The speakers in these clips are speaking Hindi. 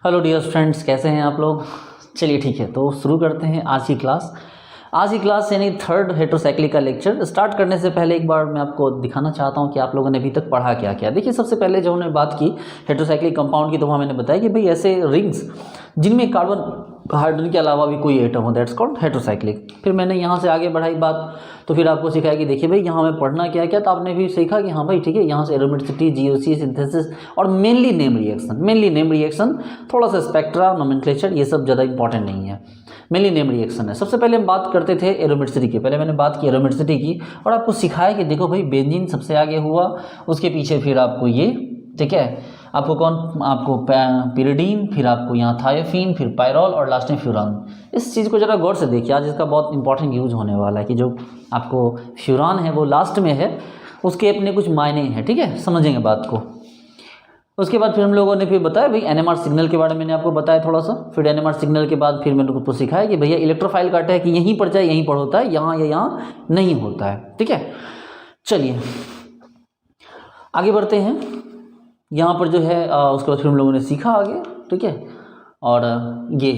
हेलो डियर फ्रेंड्स, कैसे हैं आप लोग। चलिए ठीक है, तो शुरू करते हैं आज की क्लास। आज की क्लास यानी थर्ड हेटेरोसाइक्लिक का लेक्चर स्टार्ट करने से पहले एक बार मैं आपको दिखाना चाहता हूं कि आप लोगों ने अभी तक पढ़ा क्या क्या। देखिए, सबसे पहले जो हमने बात की हेटेरोसाइक्लिक कंपाउंड की, तो वहाँ मैंने बताया कि भाई ऐसे रिंग्स जिनमें कार्बन हाइड्रोजन के अलावा भी कोई एटम हो, दैट्स कॉल्ड हेटेरोसाइक्लिक। फिर मैंने यहाँ से आगे बढ़ाई बात, तो फिर आपको सिखाया कि देखिए भाई यहाँ हमें पढ़ना क्या क्या। तो आपने भी सीखा कि हाँ भाई ठीक है, यहाँ से एरोमेटिसिटी, जीओसी, सिंथेसिस और मेनली नेम रिएक्शन, थोड़ा सा स्पेक्ट्रा, नोमेनक्लेचर, ये सब ज़्यादा इंपॉर्टेंट नहीं है, मेनली नेम रिएक्शन है। सबसे पहले हम बात करते थे एरोमेटिसिटी की। पहले मैंने बात की एरोमेटिसिटी की और आपको सिखाया कि देखो भाई बेंजीन सबसे आगे हुआ, उसके पीछे फिर आपको ये, ठीक है, आपको पिरिडीन, फिर आपको यहाँ थायोफीन, फिर पायरोल और लास्ट में फ्यूरान। इस चीज़ को ज़रा गौर से देखिए, आज इसका बहुत इंपॉर्टेंट यूज होने वाला है कि जो आपको फ्यूरान है वो लास्ट में है, उसके अपने कुछ मायने हैं, ठीक है, समझेंगे बात को। उसके बाद फिर हम लोगों ने फिर बताया भाई एनएमआर सिग्नल के बारे में मैंने आपको बताया थोड़ा सा। फिर एनएमआर सिग्नल के बाद फिर मैंने आपको सिखाया कि भैया इलेक्ट्रोफाइल का अटैक यहीं पर चाहे यहीं पर होता है, यहाँ या यहाँ नहीं होता है, ठीक है। चलिए आगे बढ़ते हैं। यहाँ पर जो है उसके बाद फिर हम लोगों ने सीखा आगे, ठीक है। और ये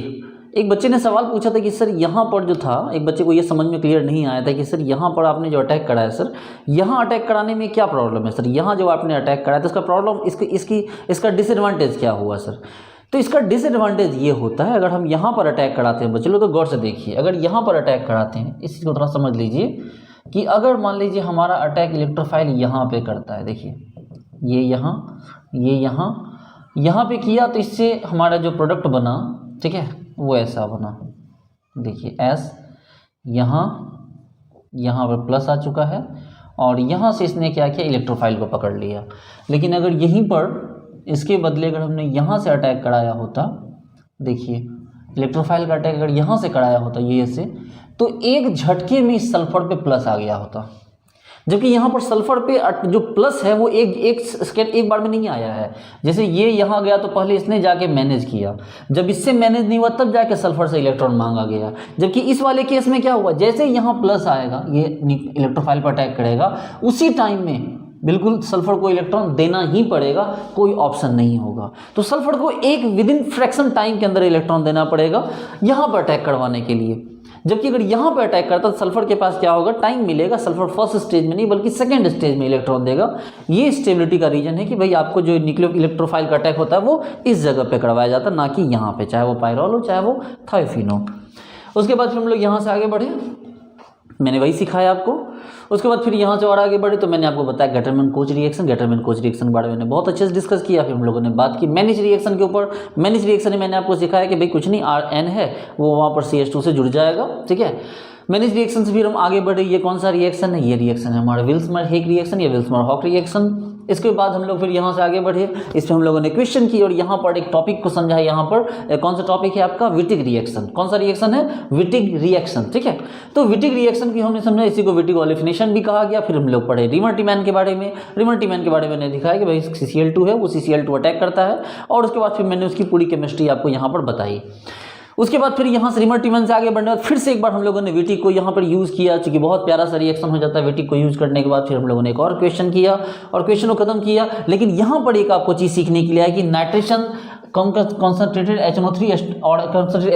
एक बच्चे ने सवाल पूछा था कि सर यहाँ पर जो था, एक बच्चे को ये समझ में क्लियर नहीं आया था कि सर यहाँ पर आपने जो अटैक कराया, सर यहाँ अटैक कराने में क्या प्रॉब्लम है। सर यहाँ जो आपने अटैक कराया तो इसका प्रॉब्लम, इसका डिसएडवांटेज क्या हुआ सर। तो इसका डिसएडवांटेज ये होता है, अगर हम यहाँ पर अटैक कराते हैं बच्चे लोग, तो गौर से देखिए, अगर यहाँ पर अटैक कराते हैं, इस चीज़ को थोड़ा समझ लीजिए कि अगर मान लीजिए हमारा अटैक इलेक्ट्रोफाइल यहाँ पे करता है, देखिए ये यहाँ पे किया, तो इससे हमारा जो प्रोडक्ट बना, ठीक है, वो ऐसा बना, देखिए एस, यहाँ पर प्लस आ चुका है और यहाँ से इसने क्या किया, इलेक्ट्रोफाइल को पकड़ लिया। लेकिन अगर यहीं पर इसके बदले अगर हमने यहाँ से अटैक कराया होता, देखिए इलेक्ट्रोफाइल का अटैक अगर यहाँ से कराया होता ये से, तो एक झटके में इस सल्फर पे प्लस आ गया होता, जबकि यहाँ पर सल्फर पे जो प्लस है वो एक बार में नहीं आया है। जैसे ये यहाँ गया तो पहले इसने जाके मैनेज किया, जब इससे मैनेज नहीं हुआ तब जाके सल्फर से इलेक्ट्रॉन मांगा गया। जबकि इस वाले केस में क्या हुआ, जैसे यहाँ प्लस आएगा, ये इलेक्ट्रोफाइल पर अटैक करेगा, उसी टाइम में बिल्कुल सल्फर को इलेक्ट्रॉन देना ही पड़ेगा, कोई ऑप्शन नहीं होगा। तो सल्फर को एक विद इन फ्रैक्शन टाइम के अंदर इलेक्ट्रॉन देना पड़ेगा यहाँ पर अटैक करवाने के लिए। जबकि अगर यहाँ पे अटैक करता तो सल्फर के पास क्या होगा, टाइम मिलेगा, सल्फर फर्स्ट स्टेज में नहीं बल्कि सेकंड स्टेज में इलेक्ट्रॉन देगा। ये स्टेबिलिटी का रीजन है कि भाई आपको जो न्यूक्लियो इलेक्ट्रोफाइल का अटैक होता है वो इस जगह पे करवाया जाता है, ना कि यहाँ पे, चाहे वो पायरोल हो चाहे वो थायोफीन हो। उसके बाद फिर हम लोग यहाँ से आगे बढ़े, मैंने वही सिखाया आपको। उसके बाद फिर यहाँ से और आगे बढ़े तो मैंने आपको बताया गेटरमैन-कोच रिएक्शन के बारे में बहुत अच्छे से डिस्कस किया। फिर हम लोगों ने बात की मैनिच रिएक्शन के ऊपर। मैनिच रिएक्शन में मैंने आपको सिखाया कि भाई कुछ नहीं, Rn है वो वहाँ पर CH2 से जुड़ जाएगा, ठीक है। मैनिच रिएक्शन से फिर हम आगे बढ़े, ये कौन सा रिएक्शन है, ये रिएक्शन है हमारा विल्समर-हेक रिएक्शन या विल्समर-हॉक रिएक्शन। इसके बाद हम लोग फिर यहाँ से आगे बढ़े, इस पर हम लोगों ने क्वेश्चन की और यहाँ पर एक टॉपिक को समझा है। यहाँ पर कौन सा टॉपिक है आपका, विटिक रिएक्शन। कौन सा रिएक्शन है, विटिक रिएक्शन, ठीक है। तो विटिक रिएक्शन की हमने समझा, इसी को विटिक ओलेफिनेशन भी कहा गया। फिर हम लोग पढ़े रिमर-टीमैन के बारे में। रिमर-टीमैन के बारे में मैंने दिखाया कि भाई CCl2 है, वो CCl2 अटैक करता है, और उसके बाद फिर मैंने उसकी पूरी केमिस्ट्री आपको यहाँ पर बताई। उसके बाद फिर यहाँ से रिमर-टीमैन से आगे बढ़ने बाद फिर से एक बार हम लोगों ने विटिक को यहाँ पर यूज़ किया, क्योंकि बहुत प्यारा सा रिएक्शन हो जाता है। विटिक को यूज़ करने के बाद फिर हम लोगों ने एक और क्वेश्चन किया और क्वेश्चन को खत्म किया। लेकिन यहाँ पर एक आपको चीज़ सीखने के लिए है कि नाइट्रेशन कॉन्सनट्रेटेड HNO3 और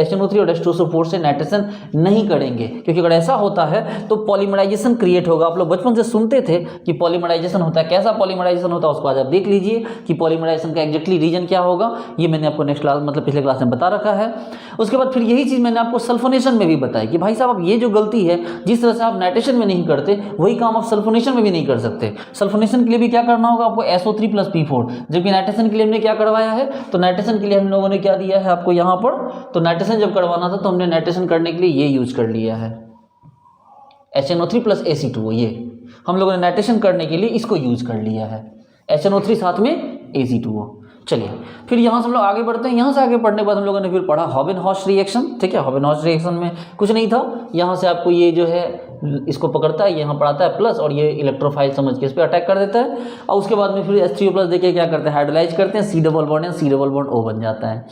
H2SO4 से नाइट्रेशन नहीं करेंगे, क्योंकि अगर ऐसा होता है तो पॉलीमराइजेशन क्रिएट होगा। आप लोग बचपन से सुनते थे कि पॉलीमराइजेशन होता है, कैसा पॉलीमराइजेशन होता है उसको आज आप देख लीजिए कि पॉलीमराइजेशन का एग्जैक्टली रीजन क्या होगा, ये मैंने आपको नेक्स्ट क्लास मतलब पिछले क्लास में बता रखा है। उसके बाद फिर यही चीज़ मैंने आपको सल्फोनेशन में भी बताई कि भाई साहब आप ये जो गलती है, जिस तरह से आप नाइट्रेशन में नहीं करते वही काम आप सल्फोनेशन में भी नहीं कर सकते। सल्फोनेशन के लिए भी क्या करना होगा आपको, SO3+P4, जबकि नाइट्रेशन के लिए हमने क्या करवाया है, तो नाइट्रेशन के लिए हम लोगों ने क्या दिया है आपको यहाँ पर, तो नाइट्रेशन जब करवाना था तो हमने नाइट्रेशन करने के लिए ये यूज कर लिया है, HNO3 + Ac2O। ये हम लोगों ने नाइट्रेशन करने के लिए इसको यूज कर लिया है, HNO3 साथ में Ac2O। चलिए फिर यहाँ से हम लोग आगे बढ़ते हैं। यहाँ से आगे बढ़ने के बाद हम लोगों ने फिर पढ़ा हॉबेन-हॉश रिएक्शन, ठीक है। हॉबेन-हॉश रिएक्शन में कुछ नहीं था, यहाँ से आपको ये जो है इसको पकड़ता है, यहाँ पर आता है प्लस और ये इलेक्ट्रोफाइल समझ के इस पर अटैक कर देता है, और उसके बाद में फिर H3O+ देखिए क्या करते हैं, हाइड्रोलाइज करते हैं, C डबल बॉन्ड या C डबल बॉन्ड O बन जाता है।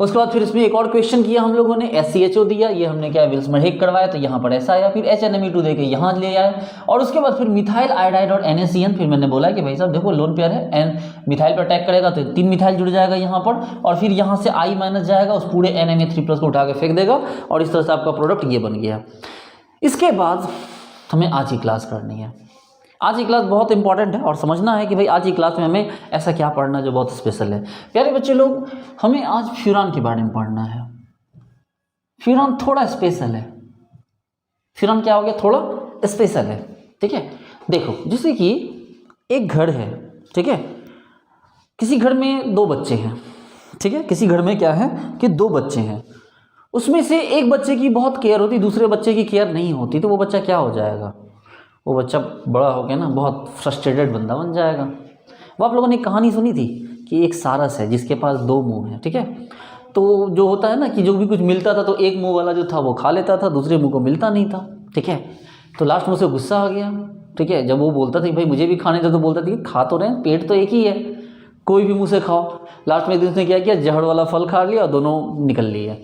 उसके बाद फिर इसमें एक और क्वेश्चन किया हम लोगों ने, SCHO दिया, ये हमने क्या विल्समर-हेग करवाया तो यहाँ पर ऐसा आया, फिर HNME2 देके यहाँ ले आए, और उसके बाद फिर मिथाइल आयोडाइड और NaCN। फिर मैंने बोला कि भाई साहब देखो लोन पेयर है, एन मिथाइल पर अटैक करेगा तो 3 मिथाइल जुड़ जाएगा यहाँ पर, और फिर यहाँ से I माइनस जाएगा, उस पूरे NMA3+ को उठा के फेंक देगा, और इस तरह से आपका प्रोडक्ट ये बन गया। इसके बाद हमें आज की क्लास करनी है। आज की क्लास बहुत इंपॉर्टेंट है और समझना है कि भाई आज की क्लास में हमें ऐसा क्या पढ़ना है जो बहुत स्पेशल है। प्यारे बच्चे लोग, हमें आज फ्यूरान के बारे में पढ़ना है। फ्यूरान थोड़ा स्पेशल है। फ्यूरान क्या हो गया? थोड़ा स्पेशल है। ठीक है, देखो जैसे कि एक घर है, ठीक है, किसी घर में 2 बच्चे हैं, ठीक है, किसी घर में क्या है कि 2 बच्चे हैं, उसमें से एक बच्चे की बहुत केयर होती, दूसरे बच्चे की केयर नहीं होती, तो वो बच्चा क्या हो जाएगा? वो बच्चा बड़ा हो गया ना बहुत फ्रस्ट्रेटेड बंदा बन जाएगा। वो आप लोगों ने एक कहानी सुनी थी कि एक सारस है जिसके पास 2 मुंह हैं, ठीक है, तो जो होता है ना कि जो भी कुछ मिलता था तो एक मुंह वाला जो था वो खा लेता था, दूसरे मुंह को मिलता नहीं था, ठीक है, तो लास्ट में उसे गुस्सा आ गया, ठीक है, जब वो बोलता था भाई मुझे भी खाने दो, तो बोलता था कि खा तो रहे हैं, पेट तो एक ही है, कोई भी मुँह से खाओ। लास्ट में उसने क्या किया, जहर वाला फल खा लिया और दोनों निकल लिए।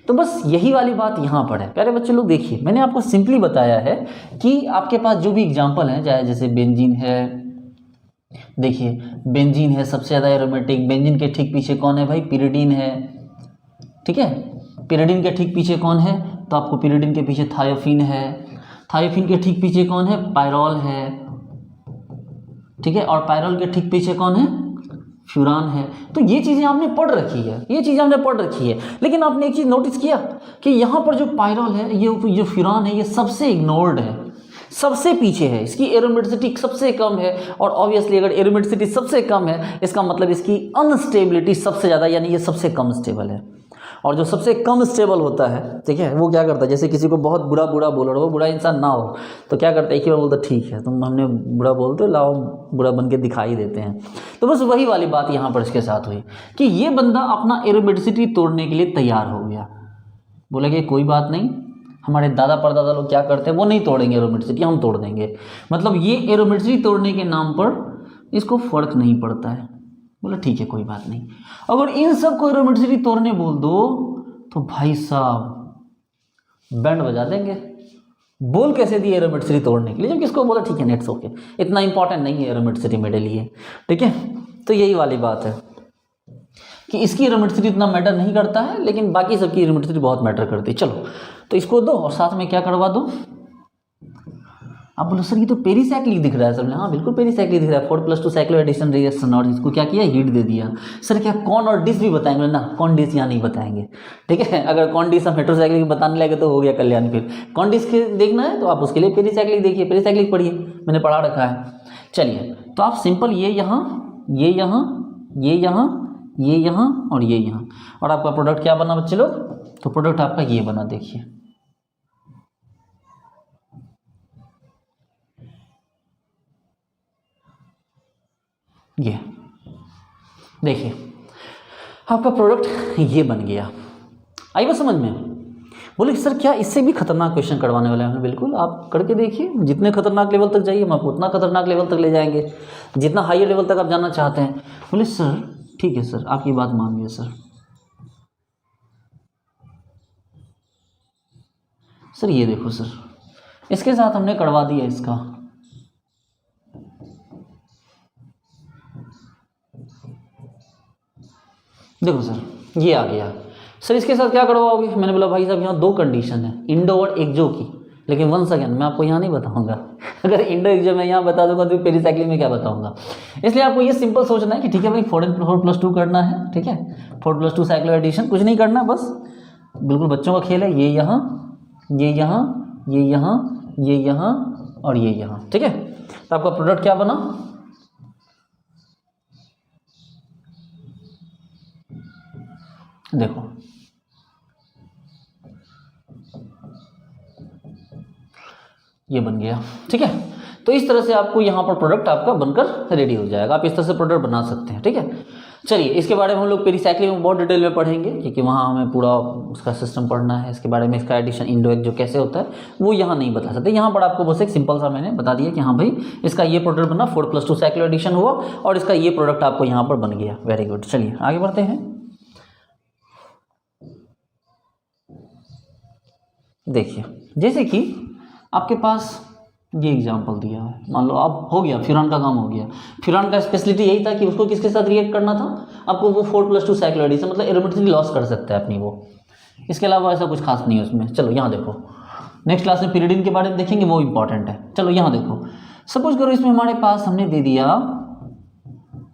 तो बस यही वाली बात यहाँ पर है। प्यारे बच्चे लोग देखिए, मैंने आपको सिंपली बताया है कि आपके पास जो भी एग्जांपल हैं, चाहे जैसे बेंजीन है, देखिए बेंजीन है सबसे ज़्यादा एरोमेटिक, बेंजीन के ठीक पीछे कौन है भाई? पिरिडीन है, ठीक है, पिरिडीन के ठीक पीछे कौन है? तो आपको पिरिडीन के पीछे थायोफिन है, थायोफिन के ठीक पीछे कौन है? पायरोल है, ठीक है, और पायरोल के ठीक पीछे कौन है? फ्यूरान है। तो ये चीज़ें आपने पढ़ रखी है, ये चीज़ें आपने पढ़ रखी है, लेकिन आपने एक चीज़ नोटिस किया कि यहाँ पर जो पायरोल है, ये जो फ्यूरान है, ये सबसे इग्नोर्ड है, सबसे पीछे है, इसकी एरोमेटिसिटी सबसे कम है, और ऑब्वियसली अगर एरोमेटिसिटी सबसे कम है इसका मतलब इसकी अनस्टेबिलिटी सबसे ज़्यादा, यानी ये सबसे कम स्टेबल है। और जो सबसे कम स्टेबल होता है, ठीक है, वो क्या करता है, जैसे किसी को बहुत बुरा बोल रहा हो, वो बुरा इंसान ना हो तो क्या करता है, एक ही बार बोलता ठीक है तुम हमने बुरा बोलते हो, लाओ बुरा बन के दिखाई देते हैं। तो बस वही वाली बात यहाँ पर इसके साथ हुई कि ये बंदा अपना एरोमेटिसिटी तोड़ने के लिए तैयार हो गया। बोला कि कोई बात नहीं, हमारे दादा परदादा लोग क्या करते हैं, वो नहीं तोड़ेंगे एरोमेटिसिटी, हम तोड़ देंगे। मतलब ये एरोमेटिसिटी तोड़ने के नाम पर इसको फर्क नहीं पड़ता है। बोला ठीक है कोई बात नहीं। अगर इन सब को एरोमेटिसिटी तोड़ने बोल दो तो भाई साहब बैंड बजा देंगे। बोल कैसे दिए एरोमेटिसिटी तोड़ने के लिए, जब किसको बोला ठीक है नेट्स ओके, इतना इंपॉर्टेंट नहीं है एरोमेटिसिटी मेरे लिए, ठीक है। तो यही वाली बात है कि इसकी एरोमेटिसिटी इतना मैटर नहीं करता है, लेकिन बाकी सबकी एरोमेटिसिटी बहुत मैटर करती है। चलो तो इसको दो और साथ में क्या करवा दो, आप बोलो सर ये तो पेरीसाइक्लिक दिख रहा है सबने। हाँ बिल्कुल पेरीसाइक्लिक दिख रहा है, 4+2 साइक्लोएडिशन रिएक्शन, और इसको क्या किया, हीट दे दिया। सर क्या कौन और डिस भी बताएंगे ना? कौन डिस यहाँ नहीं बताएंगे, ठीक है। अगर कौन डिस हम हेटेरोसाइक्लिक बताने लगे तो हो गया कल्याण। फिर कौन डिस के देखना है तो आप उसके लिए पेरीसाइक्लिक देखिए, पेरीसाइक्लिक पढ़िए, मैंने पढ़ा रखा है। चलिए तो आप सिंपल ये यहाँ, ये यहाँ, ये यहाँ, ये यहाँ और ये यहाँ, और आपका प्रोडक्ट क्या बना बच्चे लोग? तो प्रोडक्ट आपका ये बना, देखिए ये देखिए आपका प्रोडक्ट ये बन गया। आई बात समझ में? बोले सर क्या इससे भी खतरनाक क्वेश्चन करवाने वाले हैं? बिल्कुल, आप करके देखिए, जितने खतरनाक लेवल तक जाइए हम आपको उतना खतरनाक लेवल तक ले जाएंगे, जितना हाईयर लेवल तक आप जाना चाहते हैं। बोले सर ठीक है सर, आपकी बात मान लिया सर। सर ये देखो सर, इसके साथ हमने करवा दिया इसका, देखो सर ये आ गया। सर इसके साथ क्या करवाओगे? मैंने बोला भाई साहब यहाँ 2 कंडीशन है, इंडो और एक्जो की, लेकिन 1 सेकेंड मैं आपको यहाँ नहीं बताऊंगा। अगर इंडो एक्जो मैं यहाँ बता दूंगा तो पेरीसाइक्लिक में क्या बताऊंगा। इसलिए आपको ये सिंपल सोचना है कि ठीक है भाई 4+2 करना है, ठीक है, 4+2 साइक्लोएडिशन, कुछ नहीं करना, बस बिल्कुल बच्चों का खेल है। ये यहाँ, ये यहाँ, ये यहाँ, ये यहाँ और ये यहाँ, ठीक है। तो आपका प्रोडक्ट क्या बना? देखो ये बन गया, ठीक है। तो इस तरह से आपको यहाँ पर प्रोडक्ट आपका बनकर रेडी हो जाएगा। आप इस तरह से प्रोडक्ट बना सकते हैं, ठीक है। चलिए इसके बारे में हम लोग पेरीसाइक्लिक में बहुत डिटेल में पढ़ेंगे, क्योंकि वहाँ हमें पूरा उसका सिस्टम पढ़ना है। इसके बारे में इसका एडिशन इंडो एक्जो कैसे होता है वो यहाँ नहीं बता सकते। यहाँ पर आपको बस एक सिंपल सा मैंने बता दिया कि हाँ भाई इसका ये प्रोडक्ट बना, 4+2 साइक्लोएडिशन हुआ और इसका ये प्रोडक्ट आपको यहाँ पर बन गया। Very good. चलिए आगे बढ़ते हैं। देखिए जैसे कि आपके पास ये एग्जांपल दिया है, मान लो आप हो गया फ्यूरान का काम हो गया। फ्यूरान का स्पेशलिटी यही था कि उसको किसके साथ रिएक्ट करना था, आपको वो 4+2 साइक्लो एडिशन मतलब एरोमेटिकली लॉस कर सकता है अपनी वो, इसके अलावा ऐसा कुछ खास नहीं है उसमें। चलो यहाँ देखो, नेक्स्ट क्लास में पीरियडिन के बारे में देखेंगे, वो इंपॉर्टेंट है। चलो यहाँ देखो, सपोज करो इसमें हमारे पास हमने दे दिया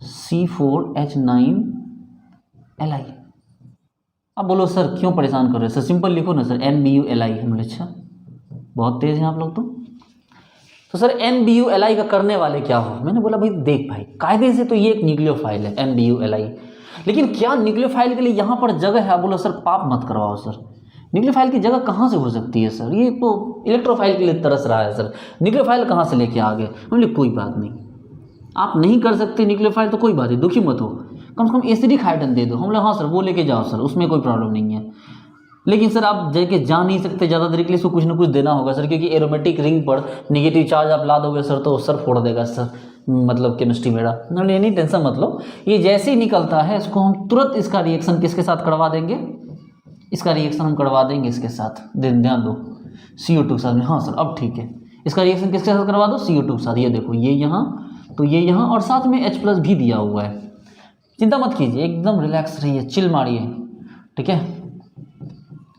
C4H9Li। अब बोलो सर क्यों परेशान कर रहे हो सर, सिंपल लिखो ना सर NBuLi। हमने अच्छा बहुत तेज हैं आप लोग तो सर NBuLi का करने वाले क्या हो। मैंने बोला भाई देख भाई, कायदे से तो ये एक न्यूक्लियोफाइल है NBuLi, लेकिन क्या न्यूक्लियोफाइल के लिए यहाँ पर जगह है। बोलो सर पाप मत करवाओ सर, न्यूक्लियोफाइल की जगह कहाँ से हो सकती है सर, ये तो इलेक्ट्रोफाइल के लिए तरस रहा है सर, न्यूक्लियोफाइल कहाँ से लेके आ गए। बोले कोई बात नहीं, आप नहीं कर सकते न्यूक्लियोफाइल तो कोई बात नहीं, दुखी मत हो, कम से कम एसिडिक हाइड्रोजन दे दो। हम लोग हाँ सर वो लेके जाओ सर, उसमें कोई प्रॉब्लम नहीं है। लेकिन सर आप लेके जा नहीं सकते ज़्यादा देर के लिए, इसको कुछ ना कुछ देना होगा सर, क्योंकि एरोमेटिक रिंग पर नेगेटिव चार्ज आप ला दोगे सर तो सर फोड़ देगा सर, मतलब केमिस्ट्री मेरा। नहीं नहीं टेंशन मत लो, ये जैसे ही निकलता है इसको हम तुरंत इसका रिएक्शन किसके साथ करवा देंगे, इसका रिएक्शन हम करवा देंगे इसके साथ, ध्यान दो CO2 के साथ में। हाँ सर अब ठीक है, इसका रिएक्शन किसके साथ करवा दो, CO2 के साथ। ये देखो ये यहाँ तो ये यहाँ, और साथ में H+ भी दिया हुआ है। चिंता मत कीजिए, एकदम रिलैक्स रहिए, चिल मारिए, ठीक है।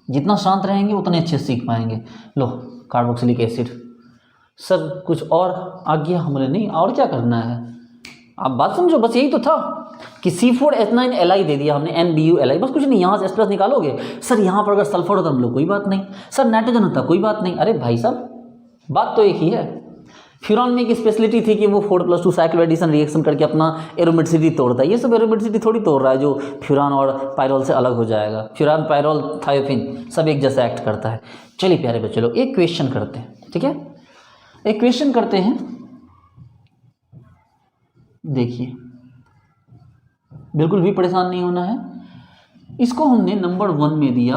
जितना शांत रहेंगे उतने अच्छे सीख पाएंगे। लो कार्बोक्सिलिक एसिड, सर कुछ और आ गया। हमने नहीं, और क्या करना है, आप बात समझो, बस यही तो था कि C4H9Li दे दिया हमने NBuLi, बस कुछ नहीं। यहाँ से H+ निकालोगे सर, यहाँ पर अगर सल्फर होता हम लोग कोई बात नहीं, सर नाइट्रोजन होता कोई बात नहीं। अरे भाई साहब बात तो एक ही है। फ्यूरान में एक स्पेशलिटी थी कि वो 4+2 साइक्लो एडिशन रिएक्शन करके अपना एरोमेटिसिटी तोड़ता है। ये सब एरोमेटिसिटी थोड़ी तोड़ रहा है जो फ्यूरान और पायरोल से अलग हो जाएगा। फ्यूरान, पायरोल, थायोफिन सब एक जैसा एक्ट करता है। चलिए प्यारे बच्चों, चलो एक क्वेश्चन करते हैं, ठीक है। एक क्वेश्चन करते हैं, देखिए बिल्कुल भी परेशान नहीं होना है। इसको हमने नंबर 1 में दिया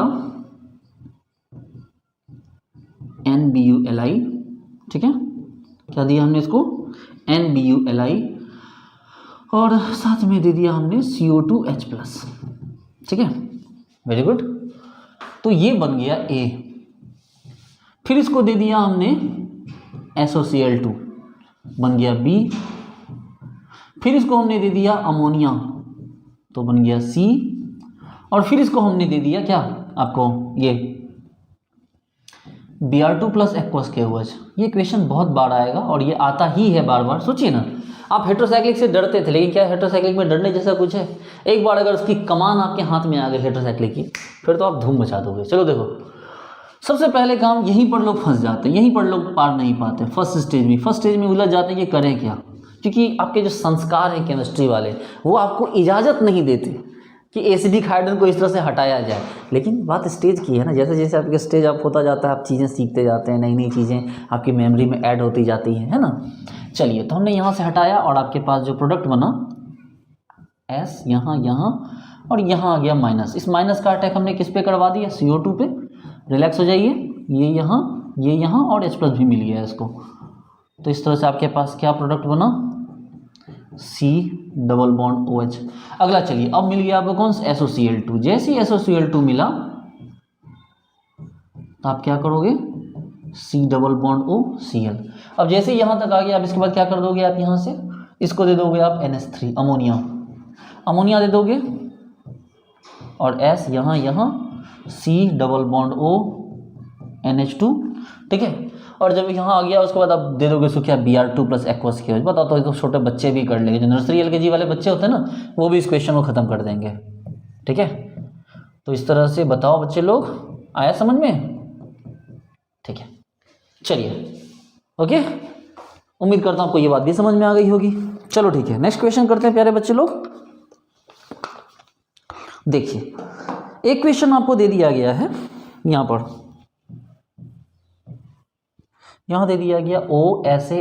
NBuLi, ठीक है। क्या दिया हमने इसको, NBuLi, और साथ में दे दिया हमने CO2H+, ठीक है, वेरी गुड। तो ये बन गया A। फिर इसको दे दिया हमने SOCl2, बन गया B। फिर इसको हमने दे दिया अमोनिया, तो बन गया C। और फिर इसको हमने दे दिया क्या आपको, ये Br2+ aqueous KOH। ये क्वेश्चन बहुत बार आएगा और ये आता ही है बार बार। सोचिए ना, आप हेट्रोसाइक्लिक से डरते थे, लेकिन क्या हेट्रोसाइक्लिक में डरने जैसा कुछ है। एक बार अगर उसकी कमान आपके हाथ में आ गई हेट्रोसाइक्लिक की, फिर तो आप धूम मचा दोगे। चलो देखो, सबसे पहले काम यहीं पर लोग फंस जाते हैं, यहीं पर लोग पार नहीं पाते। फर्स्ट स्टेज में उलझ जाते हैं कि करें क्या, क्योंकि आपके जो संस्कार हैं केमिस्ट्री वाले वो आपको इजाज़त नहीं देते कि एसिडिक हाइड्रोजन को इस तरह से हटाया जाए। लेकिन बात स्टेज की है ना, जैसे जैसे आपके स्टेज अप होता जाता है आप चीज़ें सीखते जाते हैं, नई नई चीज़ें आपकी मेमोरी में ऐड होती जाती हैं, है ना। चलिए, तो हमने यहाँ से हटाया और आपके पास जो प्रोडक्ट बना S, यहाँ और यहाँ आ गया माइनस। इस माइनस का अटैक हमने किस पे करवा दिया, CO2 पे। रिलैक्स हो जाइए, ये यहाँ और H+ भी मिल गया इसको। तो इस तरह से आपके पास क्या प्रोडक्ट बना, C⋅OH। अगला चलिए, अब मिल गया आपको कौन सा, SOCl2। जैसे ही SOCl2 मिला तो आप क्या करोगे, C⋅OCl। अब जैसे ही यहाँ तक आ गया, अब इसके बाद क्या कर दोगे आप, यहाँ से इसको दे दोगे आप NH3, अमोनिया दे दोगे, और S यहाँ C⋅ONH2, ठीक है। और जब यहाँ आ गया उसके बाद आप दे दोगे इसको क्या, Br2+ aqueous KOH। बताओ तो ये तो छोटे बच्चे भी कर लेंगे, जो नर्सरी LKG वाले बच्चे होते हैं ना, वो भी इस क्वेश्चन को ख़त्म कर देंगे, ठीक है। तो इस तरह से बताओ बच्चे लोग, आया समझ में, ठीक है। चलिए ओके, उम्मीद करता हूँ आपको ये बात भी समझ में आ गई होगी। चलो ठीक है, नेक्स्ट क्वेश्चन करते हैं प्यारे बच्चे लोग। देखिए, एक क्वेश्चन आपको दे दिया गया है, यहाँ दे दिया गया O ऐसे,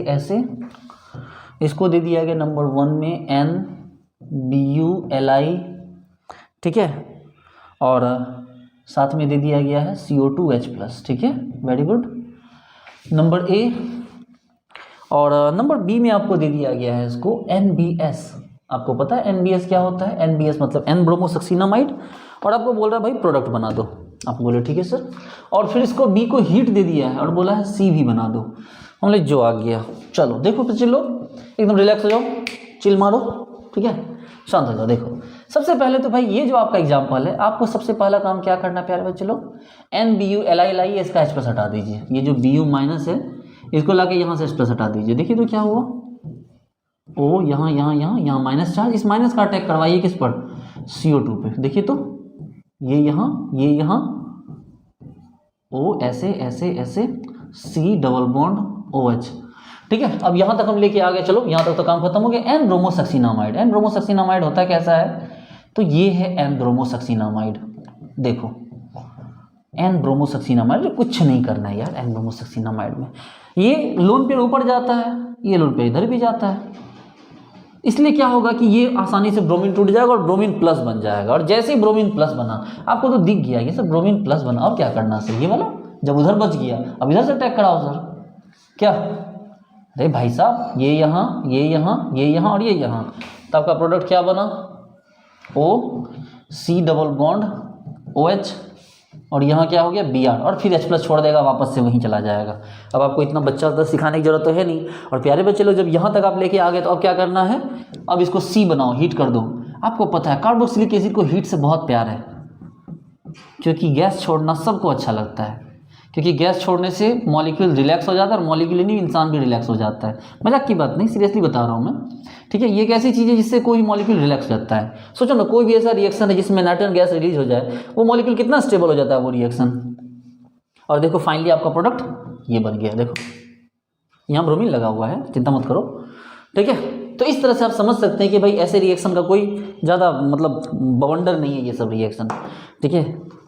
इसको दे दिया गया नंबर 1 में NBuLi, ठीक है, और साथ में दे दिया गया है CO2H+, ठीक है, वेरी गुड, नंबर A। और नंबर B में आपको दे दिया गया है इसको NBS। आपको पता है NBS क्या होता है, NBS मतलब N-ब्रोमोसक्सिनामाइड, और आपको बोल रहा है भाई प्रोडक्ट बना दो। आप बोले ठीक है सर, और फिर इसको बी को हीट दे दिया है और बोला है सी भी बना दो। हमने जो आ गया, चलो देखो बच्चे लोग एकदम रिलैक्स हो जाओ, चिल मारो, ठीक है, शांत हो जाओ। देखो सबसे पहले तो भाई ये जो आपका एग्जाम्पल है, आपको सबसे पहला काम क्या करना है प्यारे बच्चे लोग, N B U L I L I इसका एच प्लस हटा दीजिए, ये जो बी यू माइनस है इसको लाके यहाँ से एच प्लस हटा दीजिए। देखिए तो क्या हुआ, ओ यहाँ यहाँ यहाँ यहाँ माइनस चार्ज, इस माइनस का अटैक करवाइए किस पर, CO2 पे। देखिए तो ये यहाँ ओ ऐसे ऐसे ऐसे, C डबल बॉन्ड OH, ठीक है। अब यहाँ तक हम लेके आ गए, चलो यहाँ तक तो काम खत्म हो गया। एन ब्रोमोसक्सीनामाइड, एन ब्रोमोसक्सीनामाइड होता कैसा है, तो ये है एन ब्रोमोसक्सीनामाइड। देखो एन ब्रोमोसक्सीनामाइड, कुछ नहीं करना है यार एन ब्रोमोसक्सीनामाइड में, ये लोन पेयर ऊपर जाता है, ये लोन पेयर इधर भी जाता है, इसलिए क्या होगा कि ये आसानी से ब्रोमीन टूट जाएगा और ब्रोमीन प्लस बन जाएगा। और जैसे ही ब्रोमीन प्लस बना, आपको तो दिख गया ये सब ब्रोमीन प्लस बना, अब क्या करना सर, ये वाला जब उधर बच गया अब इधर से अटैक कराओ सर, क्या, अरे भाई साहब ये यहाँ ये यहाँ ये यहाँ और ये यहाँ, तो आपका प्रोडक्ट क्या बना, OC डबल बॉन्ड OH, और यहाँ क्या हो गया Br, और फिर H प्लस छोड़ देगा, वापस से वहीं चला जाएगा। अब आपको इतना बच्चा तो सिखाने की जरूरत तो है नहीं। और प्यारे बच्चे लोग जब यहाँ तक आप लेके आ गए तो अब क्या करना है, अब इसको C बनाओ, हीट कर दो। आपको पता है कार्बोक्सिलिक एसिड को हीट से बहुत प्यार है, क्योंकि गैस छोड़ना सबको अच्छा लगता है, क्योंकि गैस छोड़ने से मॉलिक्यूल रिलैक्स हो जाता है, और मॉलिक्यूल नहीं इंसान भी रिलैक्स हो जाता है। मजाक की बात नहीं, सीरियसली बता रहा हूँ मैं, ठीक है। ये एक ऐसी चीज़ है जिससे कोई मॉलिक्यूल रिलैक्स हो जाता है। सोचो ना कोई भी ऐसा रिएक्शन है जिसमें नाइट्रोजन गैस रिलीज हो जाए, वो मॉलिक्यूल कितना स्टेबल हो जाता है वो रिएक्शन। और देखो फाइनली आपका प्रोडक्ट ये बन गया, देखो यहाँ ब्रोमीन लगा हुआ है, चिंता मत करो, ठीक है। तो इस तरह से आप समझ सकते हैं कि भाई ऐसे रिएक्शन का कोई ज़्यादा मतलब बवंडर नहीं है ये सब रिएक्शन, ठीक है।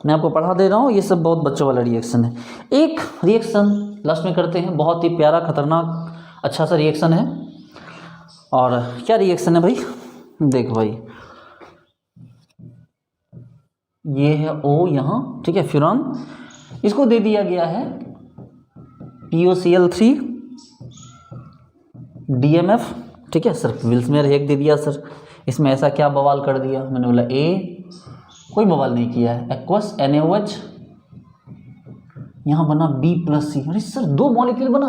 मैं आपको पढ़ा दे रहा हूँ, ये सब बहुत बच्चों वाला रिएक्शन है। एक रिएक्शन लास्ट में करते हैं, बहुत ही प्यारा खतरनाक अच्छा सा रिएक्शन है। और क्या रिएक्शन है भाई, देखो भाई ये है O यहाँ, ठीक है, फ्यूरॉन, इसको दे दिया गया है POCl3 DMF, ठीक है सर। विल्समेयर हेग दे दिया सर, इसमें ऐसा क्या बवाल कर दिया, मैंने बोला कोई बवाल नहीं किया है। एक्वस NaOH, यहाँ बना B+C, अरे सर 2 मॉलिक्यूल बना,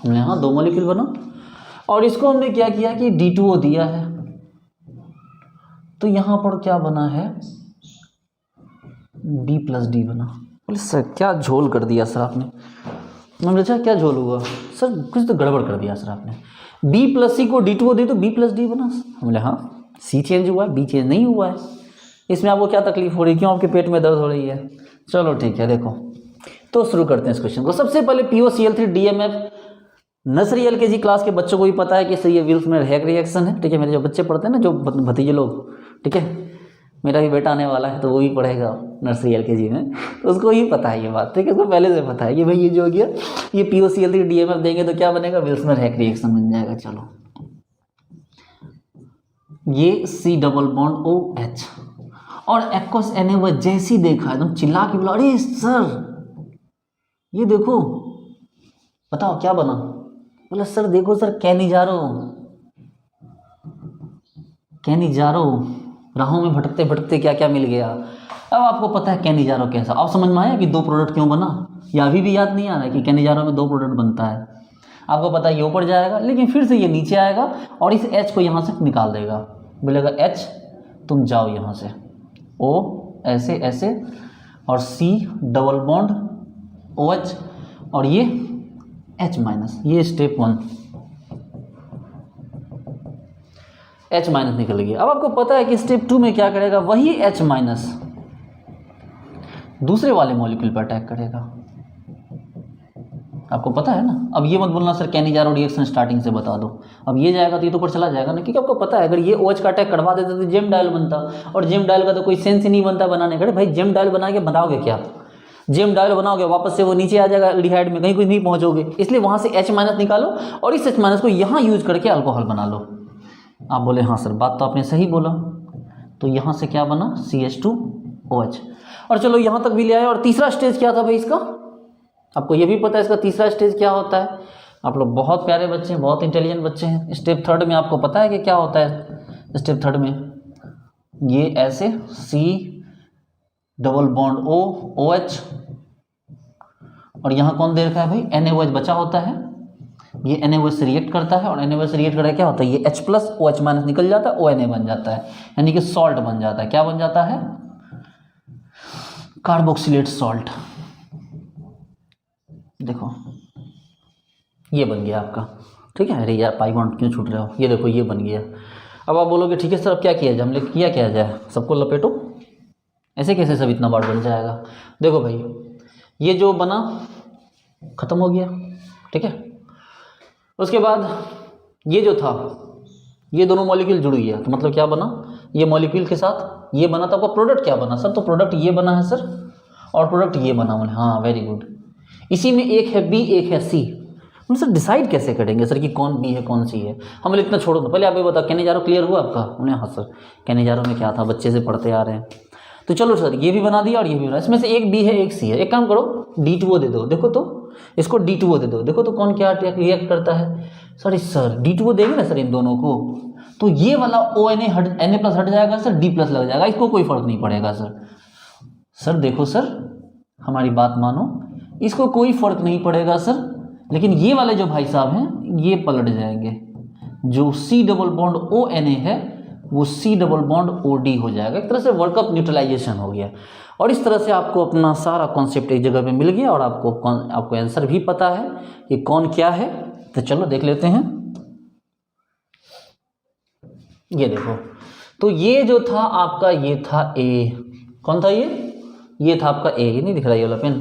हमने यहाँ 2 मॉलिक्यूल बना, और इसको हमने क्या किया कि D2O दिया है, तो यहाँ पर क्या बना है B+D बना। बोले सर क्या झोल कर दिया सर आपने, मैंने अच्छा क्या झोल हुआ सर, कुछ तो गड़बड़ कर दिया सर आपने, B+C को D2O दे तो B+D बना। बोले हाँ C चेंज हुआ है, B चेंज नहीं हुआ है, इसमें आपको क्या तकलीफ हो रही है, क्यों आपके पेट में दर्द हो रही है। चलो ठीक है, देखो तो शुरू करते हैं इस क्वेश्चन को। सबसे पहले POCl3 DMF, nursery LKG class के बच्चों को भी पता है कि सर ये विल्समेयर हेग रिएक्शन है, ठीक है। मेरे जो बच्चे पढ़ते हैं ना, जो भतीजे लोग, ठीक है, मेरा भी बेटा आने वाला है तो वो भी पढ़ेगा नर्सरी LKG में, तो उसको ही पता है ये बात, ठीक है, उसको पहले से पता है कि भाई ये जो हो गया ये POCl3 DMF देंगे तो क्या बनेगा, विल्समेयर हेग रिएक्शन बन जाएगा। चलो ये C डबल बॉन्ड OH और एक्वस NaOH, जैसी देखा एकदम चिल्ला के बोला अरे सर ये देखो, बताओ क्या बना, बोला सर देखो सर कैनिजारो, राहों में भटकते भटकते क्या क्या मिल गया। अब आपको पता है कैनिजारो कैसा, अब समझ में आया कि 2 प्रोडक्ट क्यों बना, या अभी भी याद नहीं आ रहा है कि कैनिजारो में 2 प्रोडक्ट बनता है। आपको पता है ये ऊपर जाएगा, लेकिन फिर से ये नीचे आएगा और इस H को यहाँ से निकाल देगा, बोलेगा H तुम जाओ यहाँ से, O ऐसे ऐसे, और C डबल बॉन्ड OH, और ये H माइनस, ये स्टेप 1 H माइनस निकल गया। अब आपको पता है कि स्टेप 2 में क्या करेगा, वही H माइनस दूसरे वाले मॉलिक्यूल पर अटैक करेगा, आपको पता है ना। अब ये मत बोलना सर कैनिजारो रिएक्शन स्टार्टिंग से बता दो, अब ये जाएगा तो ये तो ऊपर चला जाएगा ना, क्योंकि आपको पता है अगर ये OH का अटैक करवा देते तो जेम डायल बनता, और जेम डायल का तो कोई सेंस ही नहीं बनता बनाने का। भाई जेम डायल बना के बनाओगे क्या, जेम डायल बनाओगे वापस से वो नीचे आ जाएगा एल्डिहाइड में, कहीं कुछ नहीं पहुंचोगे, इसलिए वहां से H माइनस निकालो और इस H माइनस को यहाँ यूज करके अल्कोहल बना लो। आप बोले हाँ सर बात तो आपने सही बोला, तो यहाँ से क्या बना CH2OH, और चलो यहाँ तक भी ले आए। और तीसरा स्टेज क्या था भाई इसका, आपको ये भी पता है इसका तीसरा स्टेज क्या होता है। आप लोग बहुत प्यारे बच्चे हैं, बहुत इंटेलिजेंट बच्चे हैं। स्टेप 3 में आपको पता है कि क्या होता है। स्टेप 3 में ये ऐसे डबल बॉन्ड O OH, और यहाँ कौन दे रखा है भाई, NaOH बचा होता है, ये NaOH से रिएक्ट करता है और NaOH से रिएक्ट करके क्या होता है, ये H प्लस OH माइनस निकल जाता है, ONA बन जाता है, यानी कि सॉल्ट बन जाता है। क्या बन जाता है, कार्बोक्सिलेट सॉल्ट। देखो ये बन गया आपका, ठीक है। अरे यार पाई बॉन्ड क्यों छूट रहे हो, ये देखो ये बन गया। अब आप बोलोगे ठीक है सर अब क्या किया जाए, हमने किया क्या जाए, सबको लपेटो, ऐसे कैसे सब इतना बार बन जाएगा। देखो भाई ये जो बना खत्म हो गया, ठीक है। उसके बाद ये जो था, ये दोनों मॉलिक्यूल जुड़ गया, तो मतलब क्या बना, ये मॉलिक्यूल के साथ ये बना, तो आपका प्रोडक्ट क्या बना सर, तो प्रोडक्ट ये बना है सर, और प्रोडक्ट ये बना मैंने, हाँ वेरी गुड। इसी में एक है बी एक है सी, हम सर डिसाइड कैसे करेंगे सर कि कौन बी है कौन सी है, हमें इतना छोड़ो तो पहले आप ये बताओ केनेजारो क्लियर हुआ आपका, उन्हें हाँ सर केनेजारो में क्या था, बच्चे से पढ़ते आ रहे हैं। तो चलो सर ये भी बना दिया और ये भी बना, इसमें से एक बी है एक सी है, एक काम करो D2O दे दो, देखो तो इसको D2O दे दो, देखो तो कौन क्या रिएक्ट करता है। सर D2O देंगे ना सर इन दोनों को, तो ये वाला ONA हट Na प्लस हट जाएगा सर, D प्लस लग जाएगा, इसको कोई फर्क नहीं पड़ेगा सर देखो सर हमारी बात मानो, इसको कोई फर्क नहीं पड़ेगा सर, लेकिन ये वाले जो भाई साहब हैं ये पलट जाएंगे, जो C डबल बॉन्ड ONA है वो C डबल बॉन्ड OD हो जाएगा, एक तरह से वर्कअप न्यूट्रलाइजेशन हो गया। और इस तरह से आपको अपना सारा कॉन्सेप्ट एक जगह पे मिल गया और आपको आंसर भी पता है कि कौन क्या है। तो चलो देख लेते हैं, ये देखो, तो ये जो था आपका ये था A, कौन था ये था आपका A, ये नहीं दिख रहा ये वाला पेन,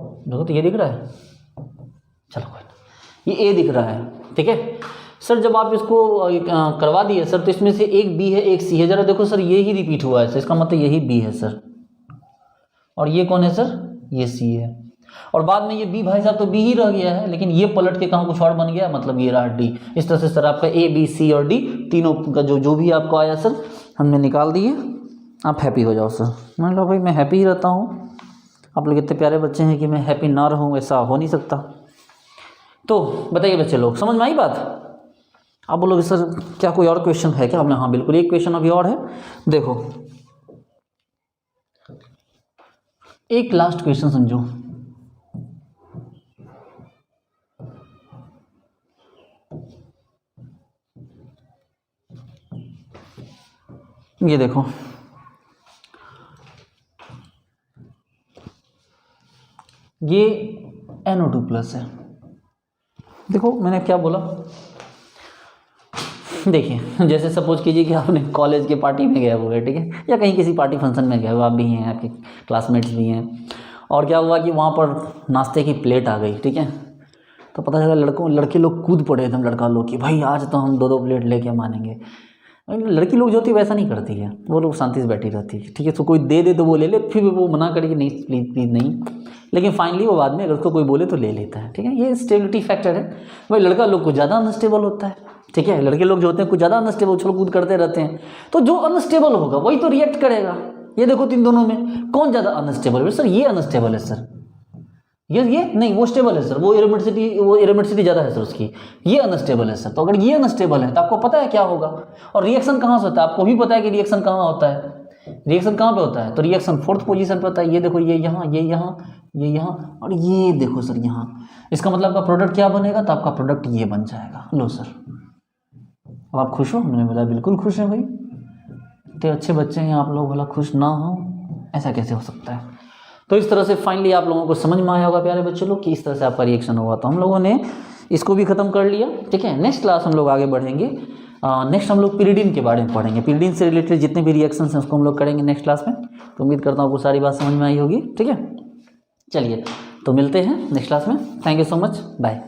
देखो तो ये दिख रहा है, चलो कोई ये A दिख रहा है, ठीक है सर। जब आप इसको करवा दिए सर, तो इसमें से एक B है एक C है, जरा देखो सर ये ही रिपीट हुआ है सर, इसका मतलब यही B है सर, और ये कौन है सर, ये C है, और बाद में ये B भाई साहब तो B ही रह गया है, लेकिन ये पलट के कहाँ कुछ और बन गया, मतलब ये रहा D। इस तरह से सर आपका A B C और D तीनों का जो भी आपको आया सर हमने निकाल दिए, आप हैप्पी हो जाओ सर। मान लो भाई मैं हैप्पी ही रहता हूँ, आप लोग इतने प्यारे बच्चे हैं कि मैं हैप्पी ना रहूँ, ऐसा हो नहीं सकता। तो बताइए बच्चे लोग, समझ में आई बात। आप बोलोगे सर क्या कोई और क्वेश्चन है क्या, हमने हाँ बिल्कुल एक क्वेश्चन अभी और है, देखो एक लास्ट क्वेश्चन समझो, ये देखो ये NO2 प्लस है, देखो मैंने क्या बोला, देखिए जैसे सपोज कीजिए कि आपने कॉलेज के पार्टी में गए हुए, ठीक है, या कहीं किसी पार्टी फंक्शन में गए हुए, आप भी हैं आपके क्लासमेट्स भी हैं, और क्या हुआ कि वहाँ पर नाश्ते की प्लेट आ गई, ठीक है, तो पता चला लड़के लोग कूद पड़े एकदम, लड़का लोग कि भाई आज तो हम 2-2 प्लेट लेके मानेंगे। लड़की लोग जो होती है वैसा नहीं करती है, वो लोग शांति से बैठी रहती है, ठीक है, तो कोई दे दे तो वो ले ले, फिर वो मना करेगी नहीं प्लीज़ प्लीज़ नहीं, लेकिन फाइनली वो बाद में अगर उसको कोई बोले तो ले लेता है, ठीक है, ये स्टेबिलिटी फैक्टर है। भाई लड़का लोग कुछ ज़्यादा अनस्टेबल होता है, ठीक है, लड़के लोग जो होते हैं कुछ ज़्यादा अनस्टेबल उछल कूद करते रहते हैं, तो जो अनस्टेबल होगा वही तो रिएक्ट करेगा। ये देखो तीन दोनों में कौन ज़्यादा अनस्टेबल है सर, ये अनस्टेबल है सर, ये नहीं वो स्टेबल है सर, वो एरोमेटिसिटी ज़्यादा है सर उसकी, ये अनस्टेबल है सर। तो अगर ये अनस्टेबल है तो आपको पता है क्या होगा, और रिएक्शन कहाँ से होता है आपको भी पता है कि रिएक्शन कहाँ होता है, रिएक्शन कहाँ पे होता है, तो रिएक्शन 4th पोजीशन पे होता है। ये देखो ये यहाँ ये यहाँ ये यहाँ और ये देखो सर यहाँ, इसका मतलब आपका प्रोडक्ट क्या बनेगा, तो आपका प्रोडक्ट ये बन जाएगा। लो सर अब आप खुश हो, मैंने बोला बिल्कुल खुश है भाई, इतने अच्छे बच्चे हैं आप लोग, बोला खुश ना हो ऐसा कैसे हो सकता है। तो इस तरह से फाइनली आप लोगों को समझ में आया होगा प्यारे बच्चे लोग कि इस तरह से आपका रिएक्शन होगा। तो हम लोगों ने इसको भी ख़त्म कर लिया, ठीक है। नेक्स्ट क्लास हम लोग आगे बढ़ेंगे, नेक्स्ट हम लोग पिरिडिन के बारे में पढ़ेंगे, पिरिडिन से रिलेटेड जितने भी रिएक्शंस हैं उसको हम लोग करेंगे नेक्स्ट क्लास में। तो उम्मीद करता हूँ आपको सारी बात समझ में आई होगी, ठीक है। चलिए तो मिलते हैं नेक्स्ट क्लास में, thank you so much, bye.